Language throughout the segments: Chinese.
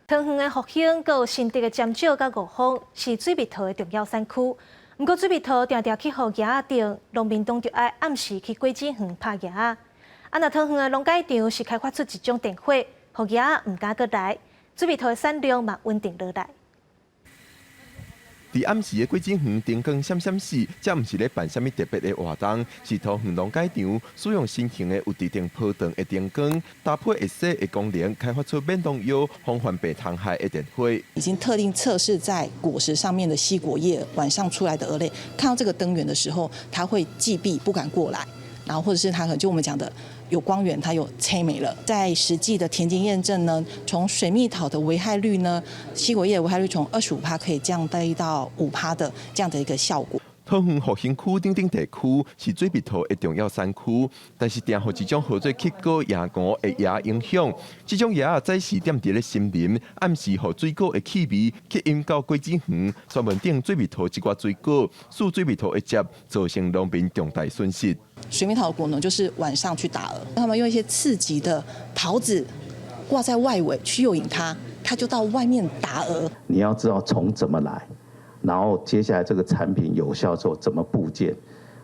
桃园的复兴，佮有新竹的尖石甲五峰，是水蜜桃的重要产区。不过，水蜜桃常常去予野定，农民当就爱暗时去果子园拍野。那桃园的农改场是开发出一种电火，予野唔敢过来，水蜜桃的产量嘛稳定落来。伫暗时的果子园灯光闪闪死，这毋是咧办什么特别的活动，是桃园农改场使用新型的有地电波长的灯光，搭配会色的功能，开发出免农药、防范病虫害的电火。已经特定测试在果实上面的吸果叶，晚上出来的蛾类看到这个灯源的时候，它会忌避不敢过来，然后或者是它可能就我们讲的有光源，它有催没了。在实际的田间验证呢，从水蜜桃的危害率呢，吸果叶的危害率从25%可以降低到5%的这样的一个效果。桃园复兴区等地区是水蜜桃的重要产区，但是定予这种合作去果野鹅的野影响，这种野啊早时踮伫咧森林，暗时予水果的气味吸引到果子园，专门顶水蜜桃一寡水果，使水蜜桃一接造成农民重大损失。水蜜桃的果农就是晚上去打蛾，他们用一些刺激的桃子挂在外围去诱引它，它就到外面打蛾。你要知道虫怎么来。然后接下来这个产品有效之后怎么部件，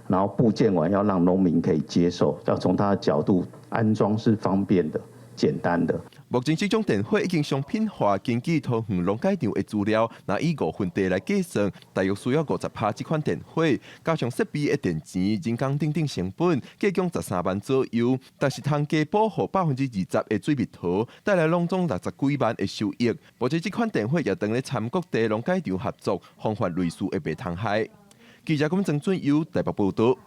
然后部件完要让农民可以接受，要从他的角度安装是方便的、简单的。目前这种电火已经商品化，根据桃园农改场的资料，那以5分地来计算，大约需要50%这款电火，加上设备的电钱、人工等成本，计共13万左右。但是通加保护20%的水蜜桃，带来拢总60几万的收益。目前这款电火也等咧参各地农改场合作，防范类似的病虫害。记者龚正准由台北报道。